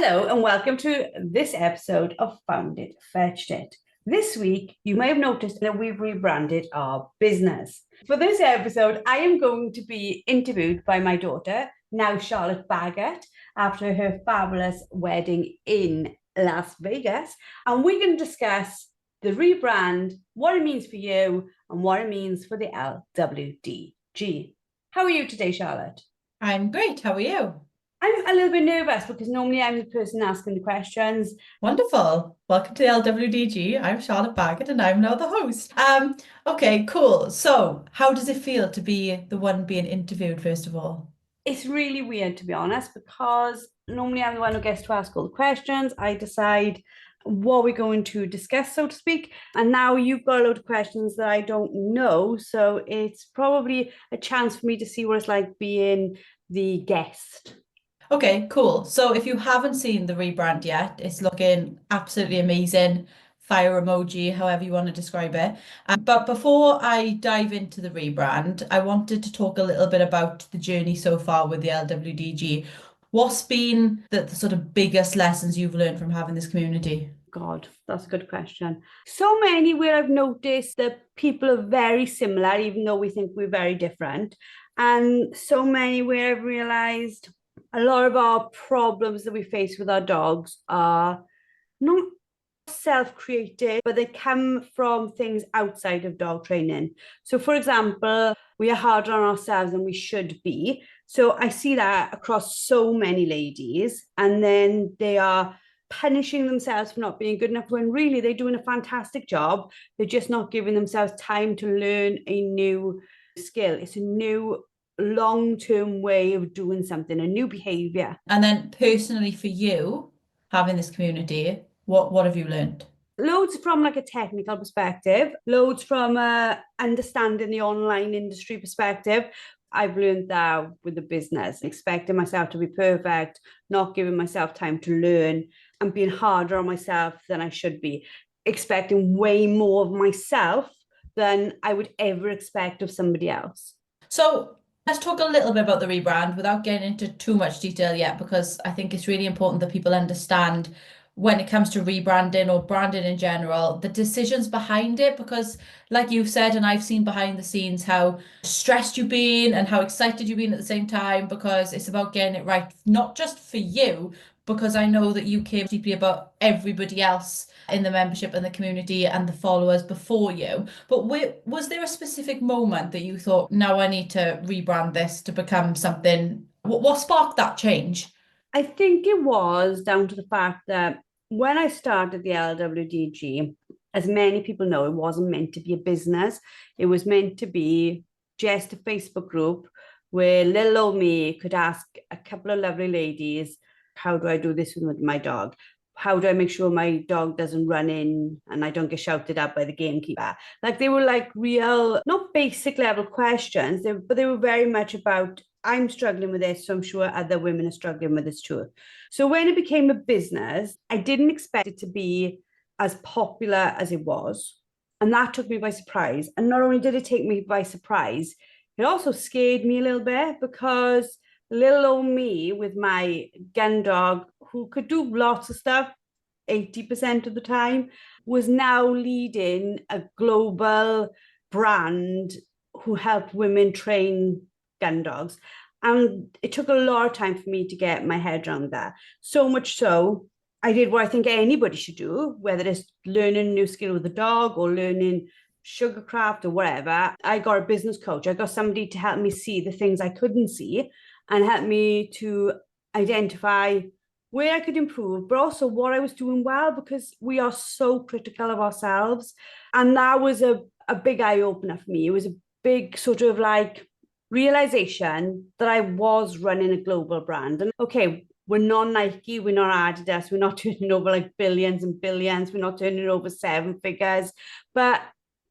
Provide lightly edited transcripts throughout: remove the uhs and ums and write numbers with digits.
Hello and welcome to this episode of Found It, Fetched It. This week, you may have noticed that we've rebranded our business. For this episode, I am going to be interviewed by my daughter, now Charlotte Baggett, after her fabulous wedding in Las Vegas. And we're going to discuss the rebrand, what it means for you, and what it means for the LWDG. How are you today, Charlotte? I'm great. How are you? I'm a little bit nervous because normally I'm the person asking the questions. Wonderful. Welcome to the LWDG. I'm Charlotte Baggett and I'm now the host. Okay, cool. So, how does it feel to be the one being interviewed, first of all? It's really weird, to be honest, because normally I'm the one who gets to ask all the questions. I decide what we're going to discuss, so to speak. And now you've got a load of questions that I don't know. So it's probably a chance for me to see what it's like being the guest. Okay, cool. So, if you haven't seen the rebrand yet, it's looking absolutely amazing. Fire emoji, however you want to describe it. But before I dive into the rebrand, I wanted to talk a little bit about the journey so far with the LWDG. What's been the sort of biggest lessons you've learned from having this community? God, that's a good question. So many where I've noticed that people are very similar, even though we think we're very different. And so many where I've realized a lot of our problems that we face with our dogs are not self-created, but they come from things outside of dog training. So, for example, we are harder on ourselves than we should be. So I see that across so many ladies, and then they are punishing themselves for not being good enough when really they're doing a fantastic job. They're just not giving themselves time to learn a new skill. It's a new long-term way of doing something, a new behavior. And then personally for you, having this community, what have you learned? Loads from like a technical perspective, loads from understanding the online industry perspective. I've learned that with the business, expecting myself to be perfect, not giving myself time to learn, and being harder on myself than I should be, expecting way more of myself than I would ever expect of somebody else. So let's talk a little bit about the rebrand without getting into too much detail yet, because I think it's really important that people understand when it comes to rebranding or branding in general, the decisions behind it. Because, like you've said, and I've seen behind the scenes how stressed you've been and how excited you've been at the same time, because it's about getting it right, not just for you, because I know that you care deeply about everybody else in the membership and the community and the followers before you. But was there a specific moment that you thought, now I need to rebrand this to become something? What sparked that change? I think it was down to the fact that when I started the LWDG, as many people know, it wasn't meant to be a business. It was meant to be just a Facebook group where little old me could ask a couple of lovely ladies, how do I do this with my dog? How do I make sure my dog doesn't run in and I don't get shouted at by the gamekeeper? Like they were like real, not basic level questions, but they were very much about I'm struggling with this, so I'm sure other women are struggling with this too. So when it became a business, I didn't expect it to be as popular as it was. And that took me by surprise. And not only did it take me by surprise, it also scared me a little bit because little old me with my gun dog, who could do lots of stuff 80% of the time, was now leading a global brand who helped women train gun dogs. And it took a lot of time for me to get my head around that. So much so, I did what I think anybody should do, whether it's learning a new skill with a dog or learning sugarcraft or whatever. I got a business coach. I got somebody to help me see the things I couldn't see and help me to identify where I could improve, but also what I was doing well, because we are so critical of ourselves. And that was a big eye opener for me. It was a big sort of like realization that I was running a global brand. And okay, we're not Nike, we're not Adidas, we're not turning over like billions and billions, we're not turning over seven figures. But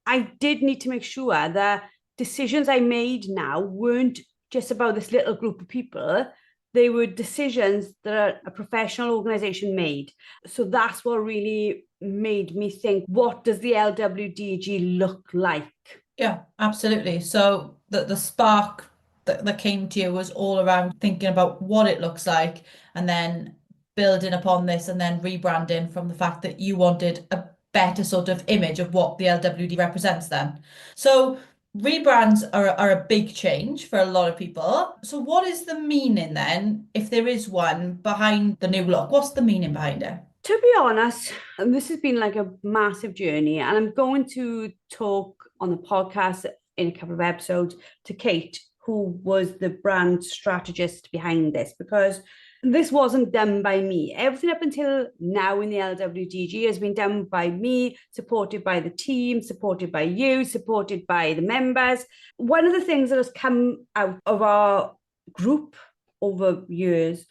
I did need to make sure that decisions I made now weren't just about this little group of people. They were decisions that a professional organization made. So that's what really made me think, what does the LWDG look like? Yeah, absolutely. So the spark that came to you was all around thinking about what it looks like and then building upon this and then rebranding from the fact that you wanted a better sort of image of what the LWD represents then. So rebrands are a big change for a lot of people. So what is the meaning then, if there is one, behind the new look? What's the meaning behind it? To be honest, this has been like a massive journey, and I'm going to talk on the podcast in a couple of episodes to Kate, who was the brand strategist behind this, because this wasn't done by me. Everything up until now in the LWDG has been done by me, supported by the team, supported by you, supported by the members. One of the things that has come out of our group over years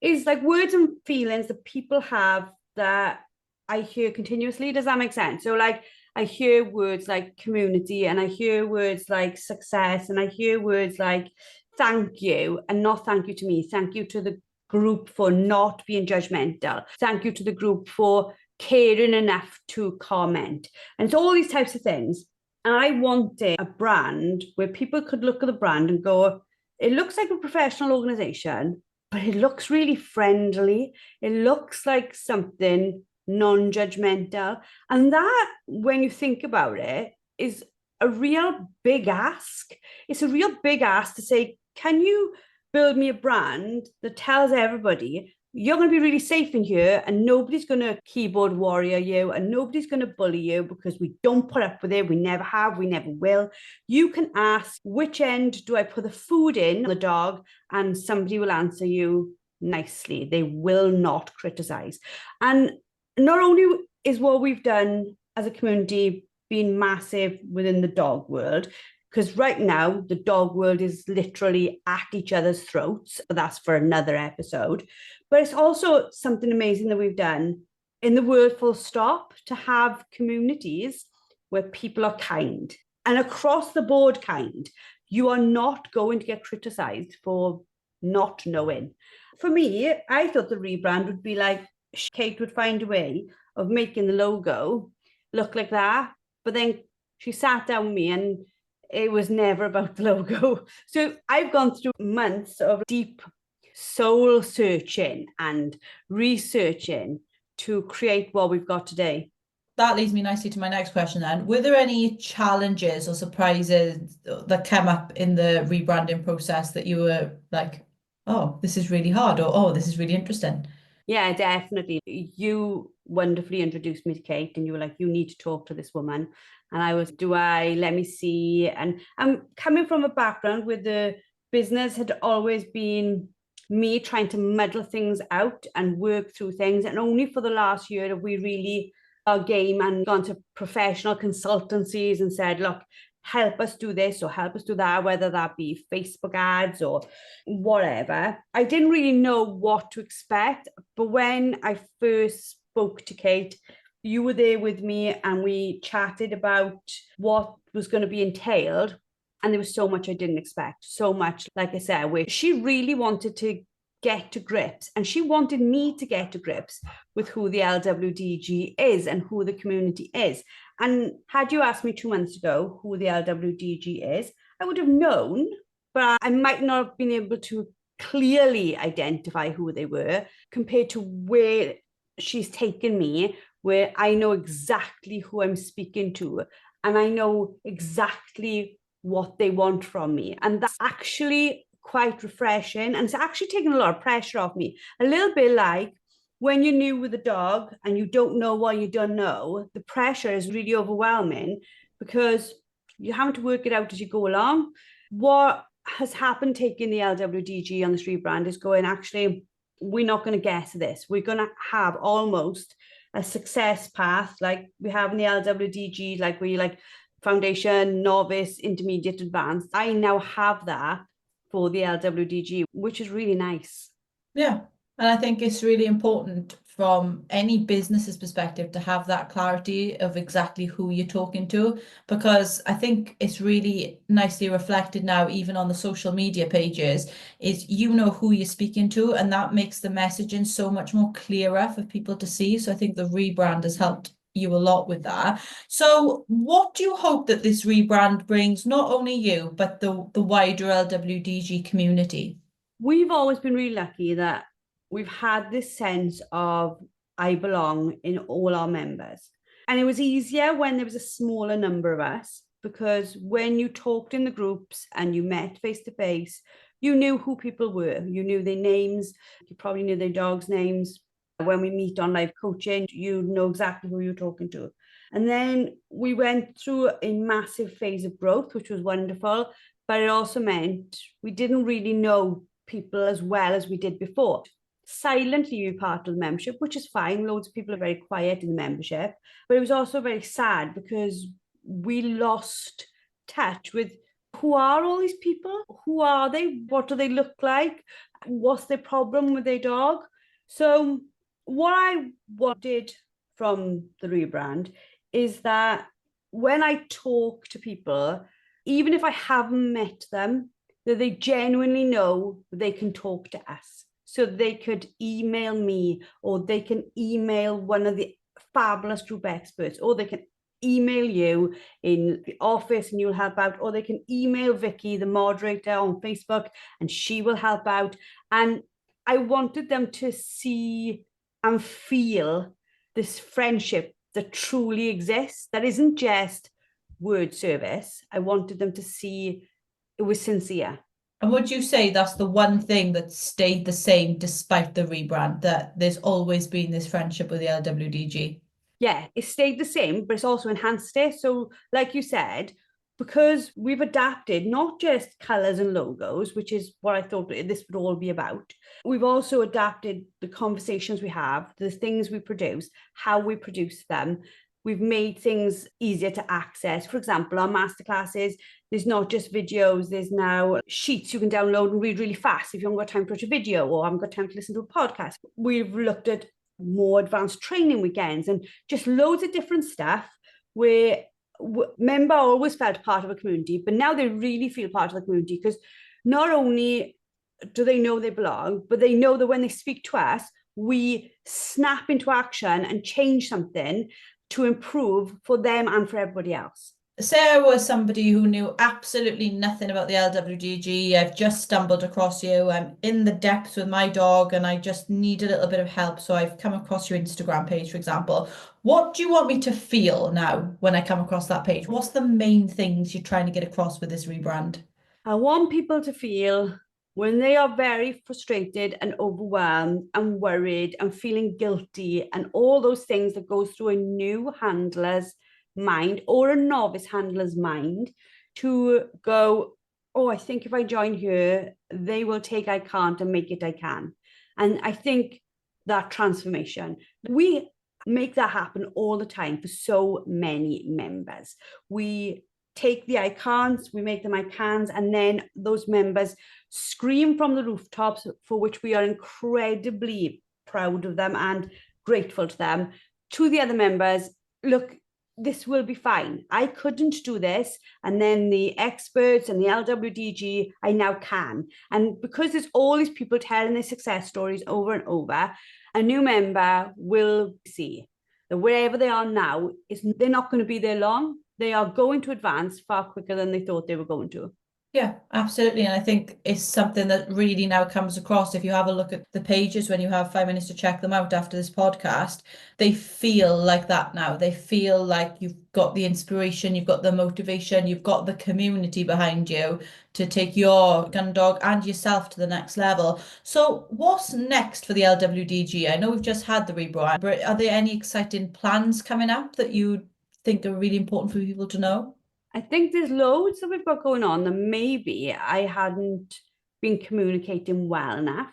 is like words and feelings that people have that I hear continuously. Does that make sense? So like I hear words like community, and I hear words like success, and I hear words like thank you, and not thank you to me, thank you to the group for not being judgmental, thank you to the group for caring enough to comment. And it's all these types of things. And I wanted a brand where people could look at the brand and go, it looks like a professional organization, but it looks really friendly. It looks like something non-judgmental. And that, when you think about it, is a real big ask. It's a real big ask to say, can you build me a brand that tells everybody you're going to be really safe in here, and nobody's going to keyboard warrior you, and nobody's going to bully you, because we don't put up with it. We never have, we never will. You can ask, which end do I put the food in, the dog, and somebody will answer you nicely. They will not criticize. And not only is what we've done as a community been massive within the dog world, because right now the dog world is literally at each other's throats, but that's for another episode. But it's also something amazing that we've done in the world full stop, to have communities where people are kind and across the board kind. You are not going to get criticized for not knowing. For me, I thought the rebrand would be like, Kate would find a way of making the logo look like that, but then she sat down with me and it was never about the logo. So I've gone through months of deep soul searching and researching to create what we've got today. That leads me nicely to my next question then. Were there any challenges or surprises that came up in the rebranding process that you were like, oh, this is really hard, or oh, this is really interesting? Yeah, definitely. You wonderfully introduced me to Kate, and you were like, you need to talk to this woman. And I was, let me see. And I'm coming from a background where the business had always been me trying to muddle things out and work through things. And only for the last year have we really our game and gone to professional consultancies and said, look, help us do this or help us do that, whether that be Facebook ads or whatever. I didn't really know what to expect, but when I first spoke to Kate, you were there with me and we chatted about what was going to be entailed. And there was so much I didn't expect, so much, like I said, where she really wanted to get to grips, and she wanted me to get to grips with who the LWDG is and who the community is. And had you asked me 2 months ago who the LWDG is, I would have known, but I might not have been able to clearly identify who they were, compared to where she's taken me, where I know exactly who I'm speaking to and I know exactly what they want from me. And that's actually quite refreshing, and it's actually taken a lot of pressure off me. A little bit like when you're new with a dog and you don't know what you don't know, the pressure is really overwhelming because you're having to work it out as you go along. What has happened taking the LWDG on this rebrand is going, actually, we're not going to guess this. We're going to have almost a success path like we have in the LWDG, like where you like foundation, novice, intermediate, advanced. I now have that for the LWDG, which is really nice. Yeah. And I think it's really important from any business's perspective to have that clarity of exactly who you're talking to, because I think it's really nicely reflected now, even on the social media pages, is you know who you're speaking to, and that makes the messaging so much more clearer for people to see. So I think the rebrand has helped you a lot with that. So what do you hope that this rebrand brings, not only you, but the wider LWDG community? We've always been really lucky that we've had this sense of I belong in all our members. And it was easier when there was a smaller number of us, because when you talked in the groups and you met face to face, you knew who people were, you knew their names, you probably knew their dogs' names. When we meet on live coaching, you know exactly who you're talking to. And then we went through a massive phase of growth, which was wonderful, but it also meant we didn't really know people as well as we did before. Silently be part of the membership, which is fine. Loads of people are very quiet in the membership, but it was also very sad because we lost touch with who are all these people? Who are they? What do they look like? What's their problem with their dog? So what I wanted from the rebrand is that when I talk to people, even if I haven't met them, that they genuinely know they can talk to us. So they could email me, or they can email one of the fabulous group experts, or they can email you in the office and you'll help out, or they can email Vicky, the moderator on Facebook, and she will help out. And I wanted them to see and feel this friendship that truly exists, that isn't just word service. I wanted them to see it was sincere. And would you say that's the one thing that stayed the same despite the rebrand, that there's always been this friendship with the LWDG? Yeah, it stayed the same, but it's also enhanced it. So like you said, because we've adapted not just colours and logos, which is what I thought this would all be about, we've also adapted the conversations we have, the things we produce, how we produce them. We've made things easier to access. For example, our masterclasses, there's not just videos, there's now sheets you can download and read really fast if you haven't got time to watch a video or haven't got time to listen to a podcast. We've looked at more advanced training weekends and just loads of different stuff where member always felt part of a community, but now they really feel part of the community, because not only do they know they belong, but they know that when they speak to us, we snap into action and change something to improve for them and for everybody else. Sarah was somebody who knew absolutely nothing about the LWDG. I've just stumbled across you. I'm in the depths with my dog and I just need a little bit of help. So I've come across your Instagram page, for example. What do you want me to feel now when I come across that page? What's the main things you're trying to get across with this rebrand? I want people to feel when they are very frustrated and overwhelmed and worried and feeling guilty and all those things that goes through a new handler's mind or a novice handler's mind, to go, oh, I think if I join here, they will take I can't and make it I can. And I think that transformation, we make that happen all the time for so many members. We take the I can'ts, we make them I cans, and then those members scream from the rooftops, for which we are incredibly proud of them and grateful to them, to the other members, look, this will be fine. I couldn't do this. And then the experts and the LWDG, I now can. And because there's all these people telling their success stories over and over, a new member will see that wherever they are now, they're not going to be there long. They are going to advance far quicker than they thought they were going to. Yeah, absolutely. And I think it's something that really now comes across. If you have a look at the pages when you have 5 minutes to check them out after this podcast, they feel like that now. They feel like you've got the inspiration, you've got the motivation, you've got the community behind you to take your gun dog and yourself to the next level. So what's next for the LWDG? I know we've just had the rebrand, but are there any exciting plans coming up that you think are really important for people to know? I think there's loads that we've got going on that maybe I hadn't been communicating well enough.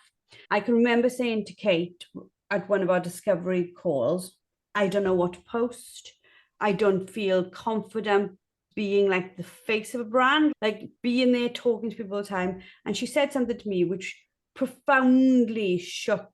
I can remember saying to Kate at one of our discovery calls, I don't know what to post. I don't feel confident being like the face of a brand, like being there talking to people all the time. And she said something to me which profoundly shook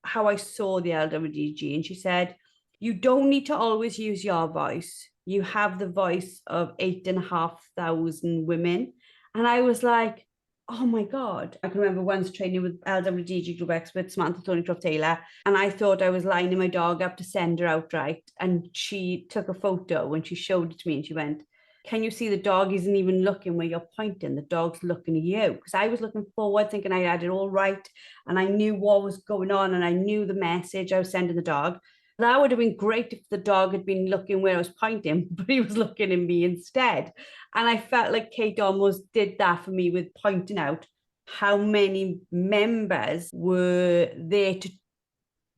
how I saw the LWDG. And she said, you don't need to always use your voice. You have the voice of 8,500 women. And I was like, oh my God. I can remember once training with LWDG group expert Samantha Thornycroft-Taylor, and I thought I was lining my dog up to send her out right. And she took a photo and she showed it to me and she went, can you see the dog isn't even looking where you're pointing? The dog's looking at you. Because I was looking forward, thinking I had it all right, and I knew what was going on, and I knew the message I was sending the dog. That would have been great if the dog had been looking where I was pointing, but he was looking at me instead. And I felt like Kate almost did that for me with pointing out how many members were there to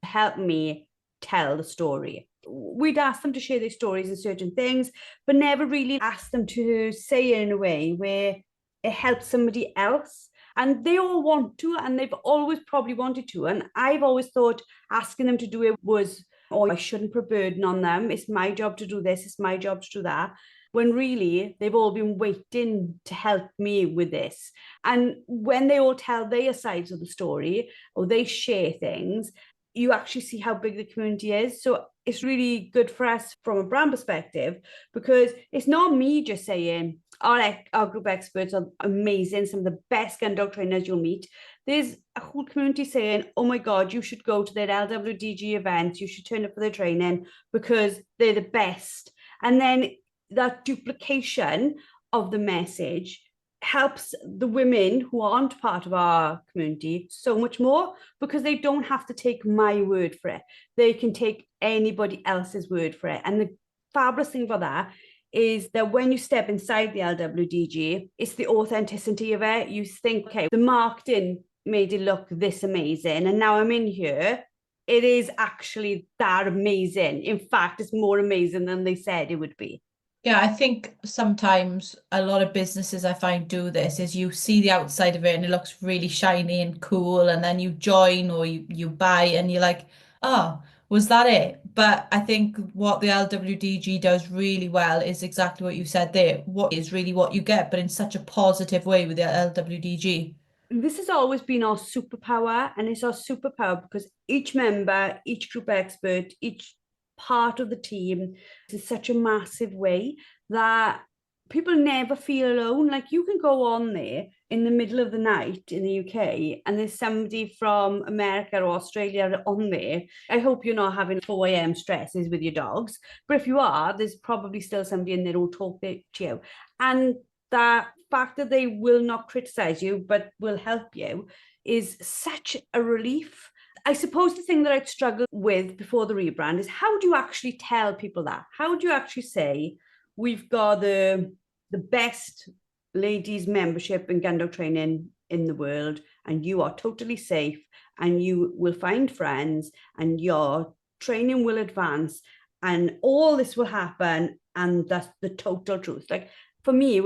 help me tell the story. We'd ask them to share their stories and certain things, but never really asked them to say it in a way where it helps somebody else. And they all want to, and they've always probably wanted to. And I've always thought asking them to do it was, oh, I shouldn't put a burden on them. It's my job to do this. It's my job to do that. When really they've all been waiting to help me with this. And when they all tell their sides of the story or they share things, you actually see how big the community is. So it's really good for us from a brand perspective, because it's not me just saying our group experts are amazing, some of the best gun dog trainers you'll meet. There's a whole community saying, oh my God, you should go to their LWDG events, you should turn up for their training because they're the best. And then that duplication of the message helps the women who aren't part of our community so much more, because they don't have to take my word for it. They can take anybody else's word for it. And the fabulous thing about that is that when you step inside the LWDG, it's the authenticity of it. You think, okay, the marketing made it look this amazing, and now I'm in here, it is actually that amazing. In fact, it's more amazing than they said it would be. Yeah, I think sometimes a lot of businesses I find do this is you see the outside of it and it looks really shiny and cool, and then you join or you buy and you're like, oh, was that it? But I think what the LWDG does really well is exactly what you said there. What is really what you get, but in such a positive way with the LWDG. This has always been our superpower, and it's our superpower because each member, each group expert, each part of the team in such a massive way that people never feel alone. Like, you can go on there in the middle of the night in the UK and there's somebody from America or Australia on there. I hope you're not having 4 a.m. stresses with your dogs, but if you are, there's probably still somebody in there who'll talk to you. And that fact that they will not criticize you but will help you is such a relief. I suppose the thing that I'd struggled with before the rebrand is, how do you actually tell people that? How do you actually say, we've got the best ladies membership in gun dog training in the world, and you are totally safe, and you will find friends, and your training will advance, and all this will happen, and that's the total truth. Like, for me,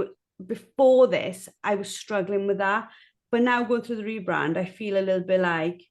before this, I was struggling with that. But now going through the rebrand, I feel a little bit like,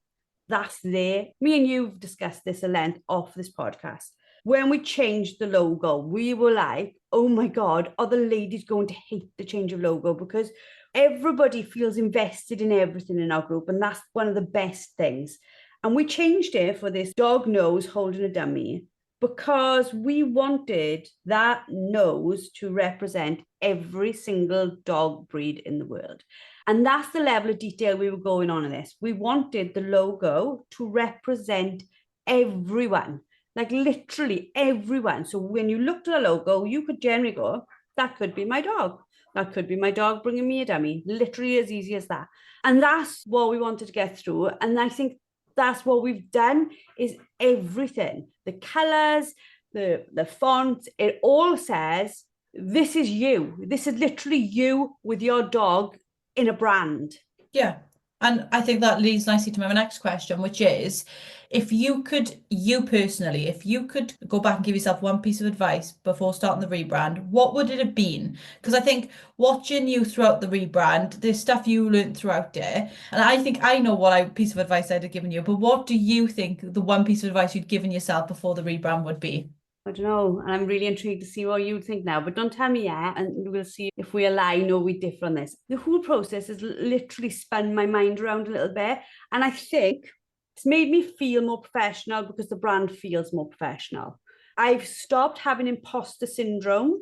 that's there. Me and you've discussed this at length off this podcast. When we changed the logo, we were like, oh my God, are the ladies going to hate the change of logo? Because everybody feels invested in everything in our group, and that's one of the best things. And we changed it for this dog nose holding a dummy, because we wanted that nose to represent every single dog breed in the world. And that's the level of detail we were going on in this. We wanted the logo to represent everyone, like literally everyone. So when you looked at the logo, you could generally go, that could be my dog. That could be my dog bringing me a dummy. Literally as easy as that. And that's what we wanted to get through. And I think that's what we've done, is everything. The colors, the fonts, it all says, this is you. This is literally you with your dog in a brand. Yeah. And I think that leads nicely to my next question, which is, if you could, you personally, if you could go back and give yourself one piece of advice before starting the rebrand, what would it have been? Because I think watching you throughout the rebrand, there's stuff you learned throughout it. And I think I know what piece of advice I'd have given you, but what do you think the one piece of advice you'd given yourself before the rebrand would be? I don't know. And I'm really intrigued to see what you think now, but don't tell me yet. And we'll see if we align or we differ on this. The whole process has literally spun my mind around a little bit. And I think it's made me feel more professional because the brand feels more professional. I've stopped having imposter syndrome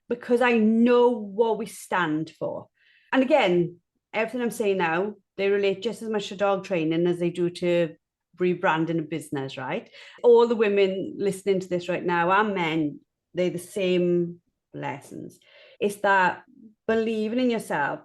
because I know what we stand for. And again, everything I'm saying now, they relate just as much to dog training as they do to rebranding a business, right? All the women listening to this right now are men. They're the same lessons. It's that believing in yourself,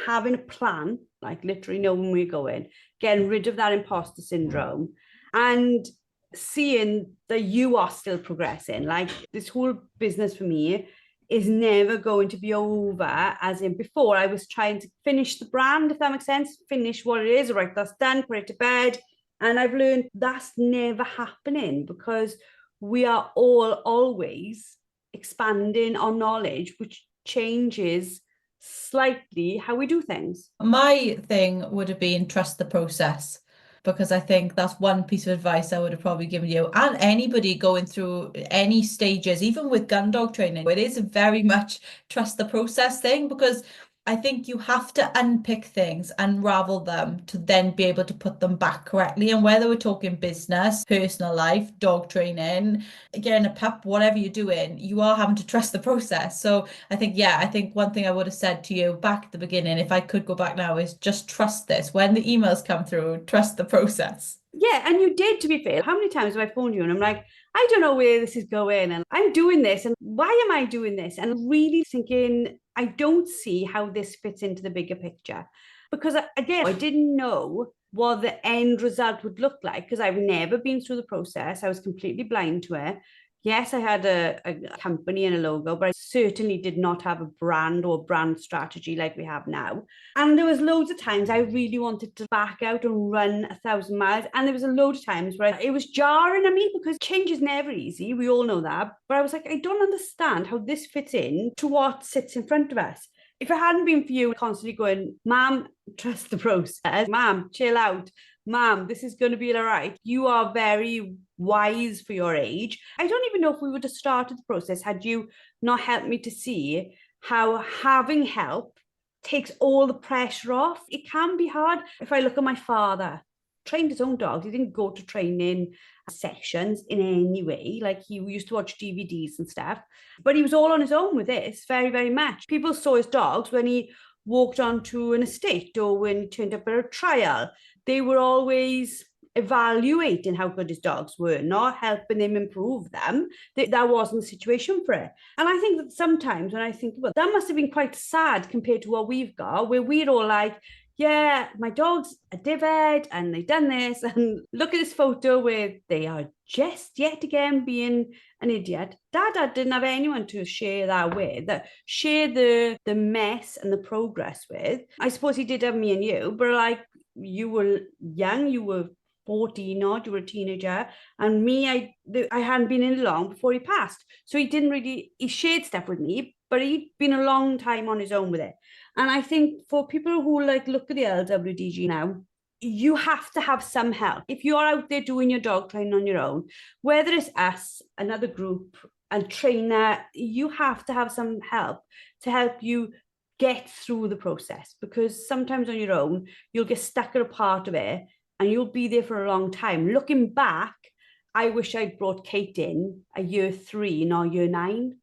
having a plan, like literally knowing where you're going, getting rid of that imposter syndrome, and seeing that you are still progressing. Like this whole business for me is never going to be over. As in before, I was trying to finish the brand, if that makes sense, finish what it is, right, that's done, put it to bed. And I've learned that's never happening, because we are all always expanding our knowledge, which changes slightly how we do things. My thing would have been trust the process, because I think that's one piece of advice I would have probably given you and anybody going through any stages, even with gun dog training. It is very much trust the process thing, because I think you have to unpick things, unravel them to then be able to put them back correctly. And whether we're talking business, personal life, dog training, getting a pup, whatever you're doing, you are having to trust the process. So I think, yeah, I think one thing I would have said to you back at the beginning, if I could go back now, is just trust this. When the emails come through, trust the process. Yeah, and you did, to be fair. How many times have I phoned you and I'm like, I don't know where this is going, and I'm doing this, and why am I doing this? And really thinking, I don't see how this fits into the bigger picture. Because again, I didn't know what the end result would look like, because I've never been through the process. I was completely blind to it. Yes, I had a company and a logo, but I certainly did not have a brand or brand strategy like we have now. And there was loads of times I really wanted to back out and run 1,000 miles. And there was a load of times where it was jarring on me, because change is never easy. We all know that. But I was like, I don't understand how this fits in to what sits in front of us. If it hadn't been for you constantly going, Mom, trust the process. Mom, chill out. Mom, this is going to be all right. You are very wise for your age. I don't even know if we would have started the process had you not helped me to see how having help takes all the pressure off. It can be hard. If I look at my father, trained his own dogs. He didn't go to training sessions in any way. Like, he used to watch DVDs and stuff, but he was all on his own with this, very, very much. People saw his dogs when he walked onto an estate or when he turned up at a trial. They were always evaluating how good his dogs were, not helping him improve them. That wasn't the situation for it. And I think that sometimes when I think, well, that must have been quite sad compared to what we've got, where we're all like, yeah, my dog's a divid and they've done this, and look at this photo where they are just yet again being an idiot. Dad didn't have anyone to share that with, that share the mess and the progress with. I suppose he did have me and you, but like, you were young, you were 14 odd, you were a teenager, and me, I hadn't been in long before he passed. So he shared stuff with me, but he'd been a long time on his own with it. And I think for people who like look at the LWDG now, you have to have some help. If you're out there doing your dog training on your own, whether it's us, another group, a trainer, you have to have some help to help you get through the process, because sometimes on your own, you'll get stuck at a part of it and you'll be there for a long time. Looking back, I wish I'd brought Kate in a year 3, not year 9.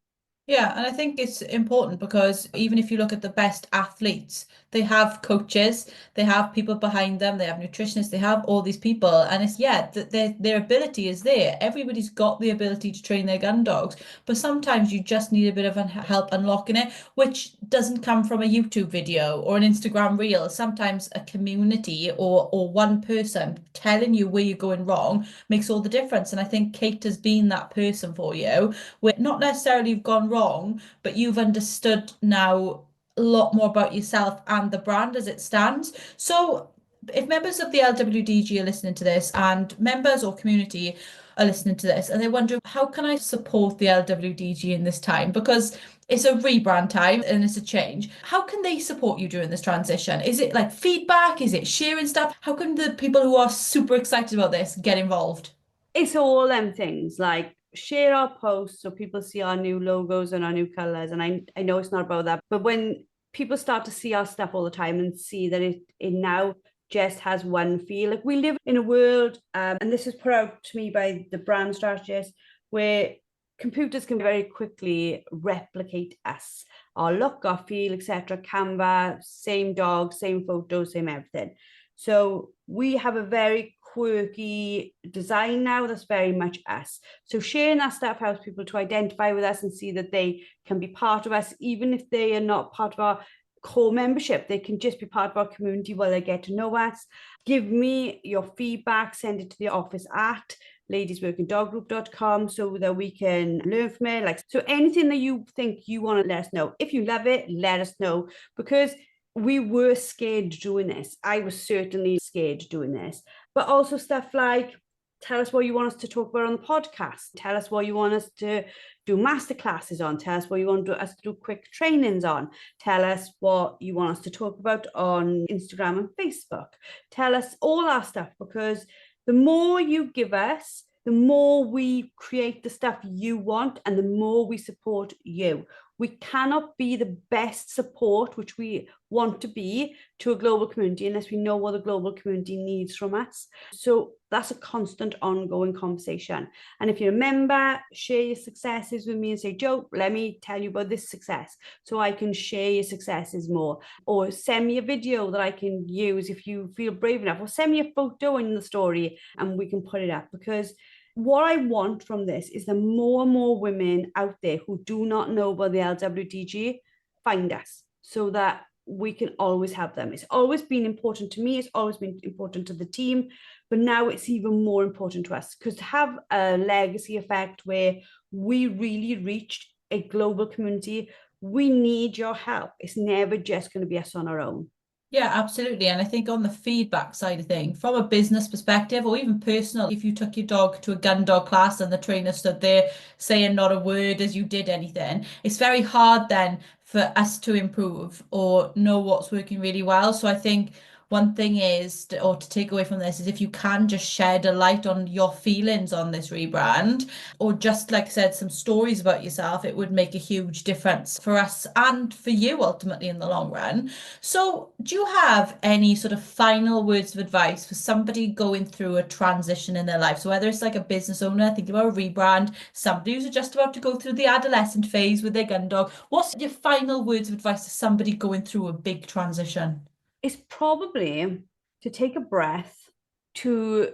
Yeah, and I think it's important because even if you look at the best athletes, they have coaches, they have people behind them, they have nutritionists, they have all these people, and it's their ability is there. Everybody's got the ability to train their gun dogs, but sometimes you just need a bit of help unlocking it, which doesn't come from a YouTube video or an Instagram reel. Sometimes a community or one person telling you where you're going wrong makes all the difference. And I think Kate has been that person for you, where not necessarily you've gone wrong, but you've understood now a lot more about yourself and the brand as it stands. So if members of the LWDG are listening to this, and members or community are listening to this, and they wonder, how can I support the LWDG in this time? Because it's a rebrand time and it's a change. How can they support you during this transition? Is it like feedback? Is it sharing stuff? How can the people who are super excited about this get involved? It's all them things, like share our posts so people see our new logos and our new colors. And I know it's not about that, but when people start to see our stuff all the time and see that it now just has one feel, like we live in a world, and this is put out to me by the brand strategist, where computers can very quickly replicate us, our look, our feel, etc. Canva, same dog, same photo, same everything. So we have a very quirky design now. That's very much us. So sharing that stuff helps people to identify with us and see that they can be part of us, even if they are not part of our core membership. They can just be part of our community while they get to know us. Give me your feedback, send it to the office at ladiesworkingdoggroup.com so that we can learn from it. Like, so anything that you think you want to let us know. If you love it, let us know, because we were scared doing this. I was certainly scared doing this, but also stuff like, tell us what you want us to talk about on the podcast. Tell us what you want us to do masterclasses on. Tell us what you want us to do quick trainings on. Tell us what you want us to talk about on Instagram and Facebook. Tell us all our stuff, because the more you give us, the more we create the stuff you want and the more we support you. We cannot be the best support, which we want to be, to a global community unless we know what the global community needs from us. So that's a constant ongoing conversation. And if you're a member, share your successes with me and say, Jo, let me tell you about this success so I can share your successes more. Or send me a video that I can use if you feel brave enough, or send me a photo in the story and we can put it up. Because what I want from this is that more and more women out there who do not know about the LWDG find us, so that we can always help them. It's always been important to me. It's always been important to the team, but now it's even more important to us, because to have a legacy effect where we really reached a global community, we need your help. It's never just going to be us on our own. Yeah, absolutely. And I think on the feedback side of things, from a business perspective or even personal, if you took your dog to a gun dog class and the trainer stood there saying not a word as you did anything, it's very hard then for us to improve or know what's working really well. So I think one thing is, or to take away from this, is if you can just shed a light on your feelings on this rebrand, or just, like I said, some stories about yourself, it would make a huge difference for us and for you ultimately in the long run. So, do you have any sort of final words of advice for somebody going through a transition in their life? So, whether it's like a business owner thinking about a rebrand, somebody who's just about to go through the adolescent phase with their gun dog, what's your final words of advice to somebody going through a big transition? It's probably to take a breath, to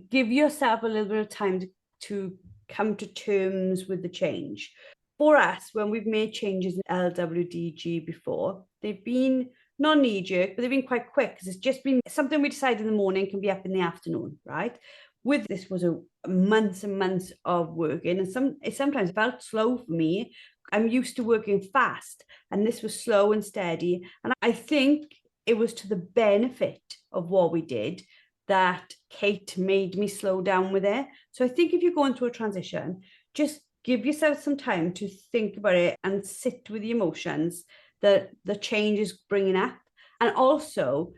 give yourself a little bit of time to come to terms with the change. For us, when we've made changes in LWDG before, they've been not knee-jerk, but they've been quite quick, because it's just been something we decide in the morning can be up in the afternoon, right? With this was a months and months of working, and it sometimes felt slow for me. I'm used to working fast, and this was slow and steady. And I think it was to the benefit of what we did that Kate made me slow down with it. So I think if you're going through a transition, just give yourself some time to think about it and sit with the emotions that the change is bringing up, and also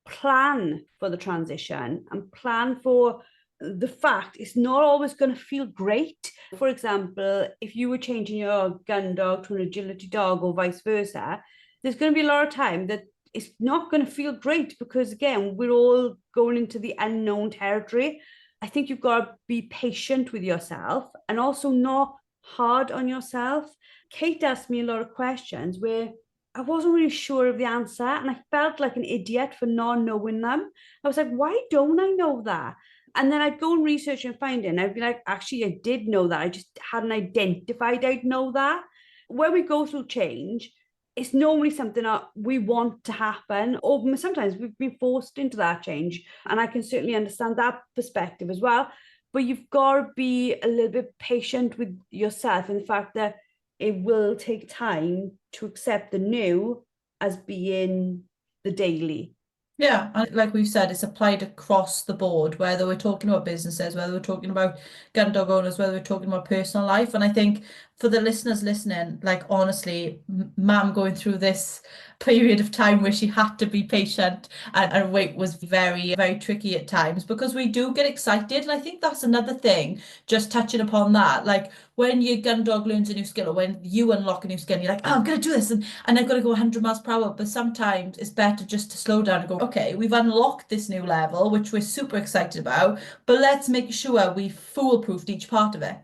plan for the transition and plan for the fact it's not always going to feel great. For example, if you were changing your gun dog to an agility dog or vice versa, there's going to be a lot of time that it's not going to feel great, because again, we're all going into the unknown territory. I think you've got to be patient with yourself and also not hard on yourself. Kate asked me a lot of questions where I wasn't really sure of the answer, and I felt like an idiot for not knowing them. I was like, why don't I know that? And then I'd go and research and find it, and I'd be like, actually, I did know that. I just hadn't identified I'd know that. When we go through change, it's normally something that we want to happen, or sometimes we've been forced into that change. And I can certainly understand that perspective as well. But you've got to be a little bit patient with yourself and the fact that it will take time to accept the new as being the daily. Yeah, and like we've said, it's applied across the board, whether we're talking about businesses, whether we're talking about gun dog owners, whether we're talking about personal life. And I think for the listeners listening, like honestly, Mam going through this period of time where she had to be patient and wait was very, very tricky at times, because we do get excited. And I think that's another thing, just touching upon that. Like when your gun dog learns a new skill, or when you unlock a new skill, you're like, oh, I'm going to do this, and I've got to go 100 miles per hour. But sometimes it's better just to slow down and go, okay, we've unlocked this new level, which we're super excited about, but let's make sure we foolproofed each part of it.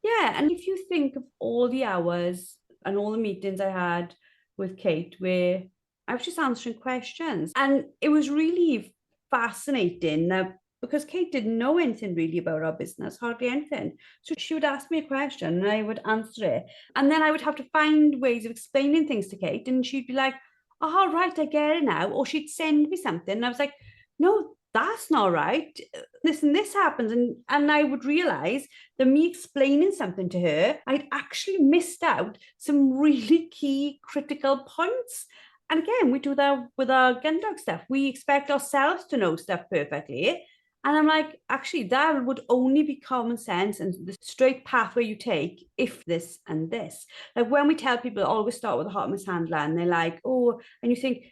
Yeah, and if you think of all the hours and all the meetings I had with Kate where I was just answering questions, and it was really fascinating that because Kate didn't know anything really about our business, hardly anything. So she would ask me a question and I would answer it. And then I would have to find ways of explaining things to Kate. And she'd be like, oh, right, I get it now. Or she'd send me something. And I was like, no, that's not right. This and this happens. And I would realize that me explaining something to her, I'd actually missed out some really key critical points. And again, we do that with our gun dog stuff. We expect ourselves to know stuff perfectly. And I'm like, actually, that would only be common sense and the straight pathway you take if this and this. Like when we tell people, always start with a hot mishandler, and they're like, oh, and you think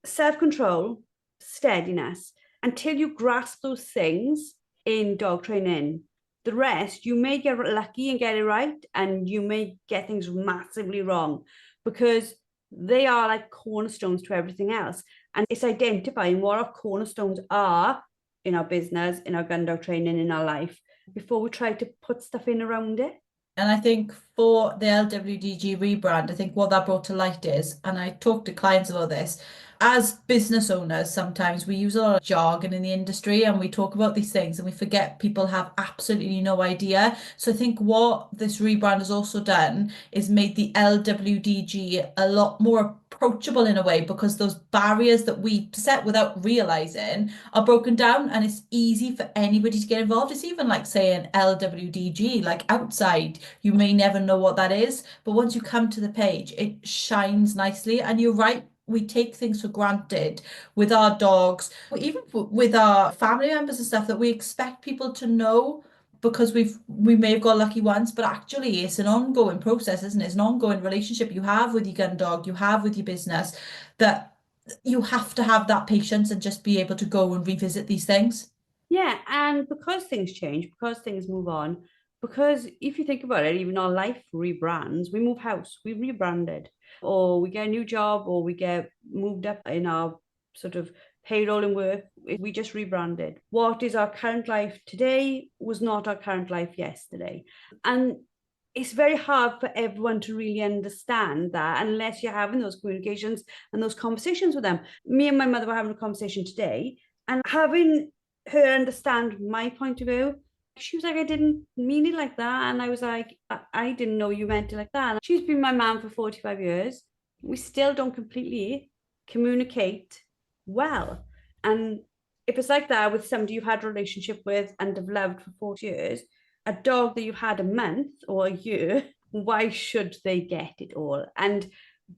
self-control, steadiness, until you grasp those things in dog training, the rest, you may get lucky and get it right, and you may get things massively wrong because they are like cornerstones to everything else. And it's identifying what our cornerstones are in our business, in our gun dog training, in our life, before we try to put stuff in around it. And I think for the LWDG rebrand, I think what that brought to light is, and I talk to clients about this, as business owners, sometimes we use a lot of jargon in the industry and we talk about these things and we forget people have absolutely no idea. So I think what this rebrand has also done is made the LWDG a lot more approachable in a way, because those barriers that we set without realizing are broken down and it's easy for anybody to get involved. It's even like saying LWDG, like outside, you may never know what that is, but once you come to the page, it shines nicely. And you're right, we take things for granted with our dogs, even with our family members and stuff, that we expect people to know because we may have got lucky once, but actually it's an ongoing process, isn't it? It's an ongoing relationship you have with your gun dog, you have with your business, that you have to have that patience and just be able to go and revisit these things. Yeah, and because things change, because things move on, because if you think about it, even our life rebrands, we move house, we rebranded, or we get a new job, or we get moved up in our sort of payroll and work, we just rebranded. What is our current life today was not our current life yesterday. And it's very hard for everyone to really understand that unless you're having those communications and those conversations with them. Me and my mother were having a conversation today, and having her understand my point of view, she was like, I didn't mean it like that. And I was like, I didn't know you meant it like that. And she's been my mom for 45 years. We still don't completely communicate well. And if it's like that with somebody you've had a relationship with and have loved for 40 years, a dog that you've had a month or a year, why should they get it all? And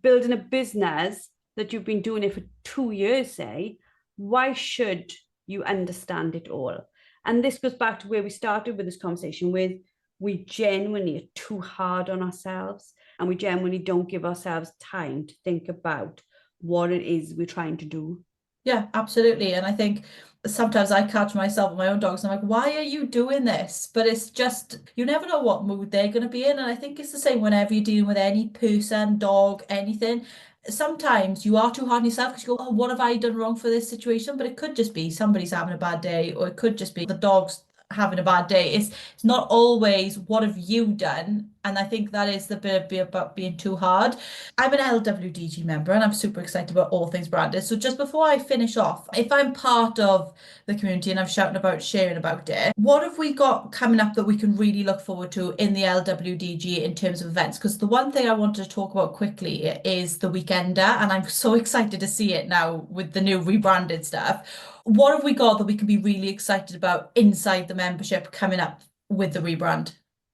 building a business that you've been doing it for 2 years, say, why should you understand it all? And this goes back to where we started with this conversation with, we genuinely are too hard on ourselves, and we genuinely don't give ourselves time to think about what it is we're trying to do. Yeah, absolutely. And I think sometimes I catch myself with my own dogs and I'm like, why are you doing this? But it's just, you never know what mood they're going to be in. And I think it's the same whenever you're dealing with any person, dog, anything. Sometimes you are too hard on yourself because you go, oh, what have I done wrong for this situation? But it could just be somebody's having a bad day, or it could just be the dog's having a bad day. It's not always what have you done. And I think that is the bit about being too hard. I'm an LWDG member and I'm super excited about all things branded. So just before I finish off, if I'm part of the community and I'm shouting about sharing about it, what have we got coming up that we can really look forward to in the LWDG in terms of events? Because the one thing I wanted to talk about quickly is the Weekender, and I'm so excited to see it now with the new rebranded stuff. What have we got that we can be really excited about inside the membership coming up with the rebrand?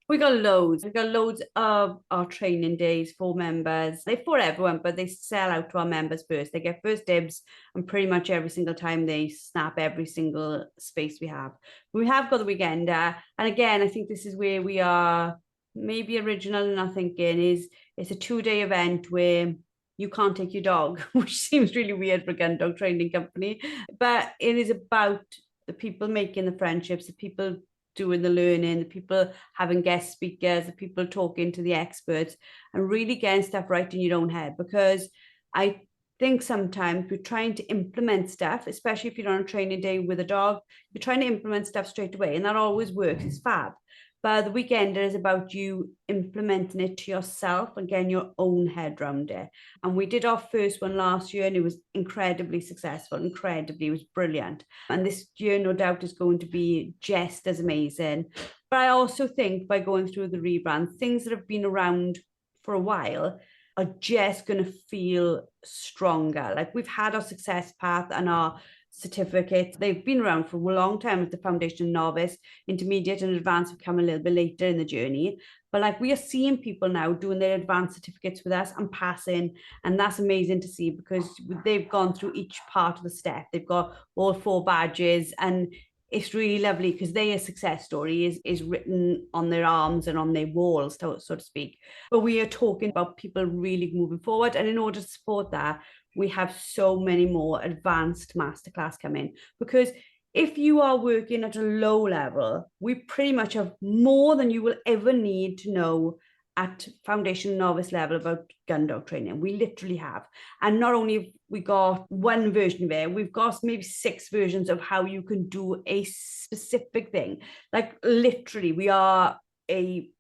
We got loads. We got loads of our training days for members. They're for everyone, but they sell out to our members first. They get first dibs, and pretty much every single time they snap every single space we have. We have got the Weekender, and again, I think this is where we are maybe original in our thinking. Is it's a 2-day event where you can't take your dog, which seems really weird for a gun dog training company, but it is about the people making the friendships, the people doing the learning, the people having guest speakers, the people talking to the experts, and really getting stuff right in your own head. Because I think sometimes we're trying to implement stuff, especially if you're on a training day with a dog, you're trying to implement stuff straight away, and that always works. It's fab. But the Weekender is about you implementing it to yourself and getting your own head around it. And we did our first one last year and it was incredibly successful, it was brilliant. And this year, no doubt, is going to be just as amazing. But I also think by going through the rebrand, things that have been around for a while are just going to feel stronger. Like we've had our success path and our certificates. They've been around for a long time with the foundation, novice, intermediate and advanced have come a little bit later in the journey. But like we are seeing people now doing their advanced certificates with us and passing. And that's amazing to see because they've gone through each part of the step. They've got all 4 badges and it's really lovely because their success story is written on their arms and on their walls, so to speak. But we are talking about people really moving forward. And in order to support that, we have so many more advanced masterclass coming because if you are working at a low level, we pretty much have more than you will ever need to know at foundation novice level about gun dog training. We literally have. And not only have we got one version of it, we've got maybe 6 versions of how you can do a specific thing. Like literally, we are a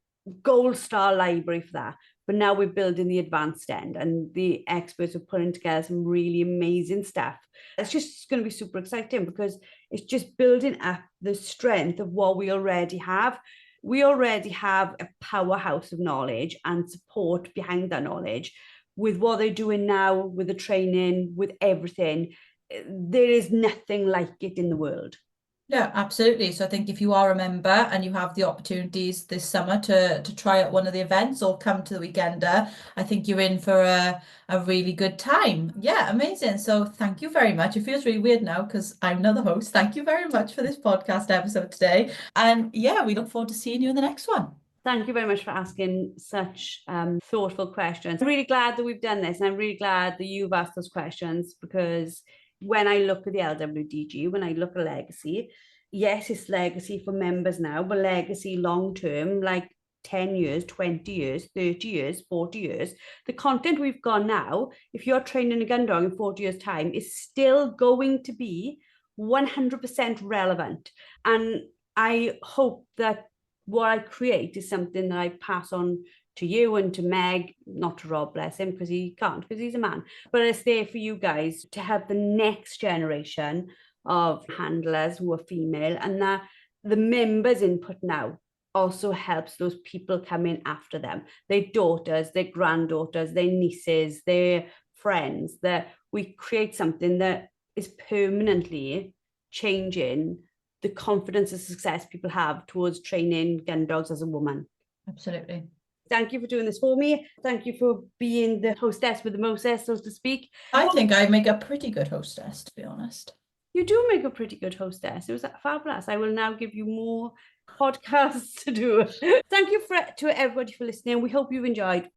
gold star library for that. But now we're building the advanced end and the experts are putting together some really amazing stuff. It's just going to be super exciting because it's just building up the strength of what we already have. We already have a powerhouse of knowledge and support behind that knowledge. With what they're doing now, with the training, with everything, there is nothing like it in the world. Yeah, absolutely. So I think if you are a member and you have the opportunities this summer to try out one of the events or come to the Weekender, I think you're in for a really good time. Yeah, amazing. So thank you very much. It feels really weird now because I'm not the host. Thank you very much for this podcast episode today. And yeah, we look forward to seeing you in the next one. Thank you very much for asking such thoughtful questions. I'm really glad that we've done this. And I'm really glad that you've asked those questions because when I look at the LWDG, when I look at legacy, yes, it's legacy for members now, but legacy long term, like 10 years, 20 years, 30 years, 40 years. The content we've got now, if you're training a gun dog in 40 years' time, is still going to be 100% relevant. And I hope that what I create is something that I pass on to you and to Meg, not to Rob, bless him, because he can't, because he's a man. But it's there for you guys to have the next generation of handlers who are female, and that the members' input now also helps those people coming after them, their daughters, their granddaughters, their nieces, their friends, that we create something that is permanently changing the confidence and success people have towards training gun dogs as a woman. Absolutely. Thank you for doing this for me. Thank you for being the hostess with the mostess, so to speak. I think I make a pretty good hostess, to be honest. You do make a pretty good hostess. It was fabulous. I will now give you more podcasts to do. Thank you to everybody for listening. We hope you've enjoyed.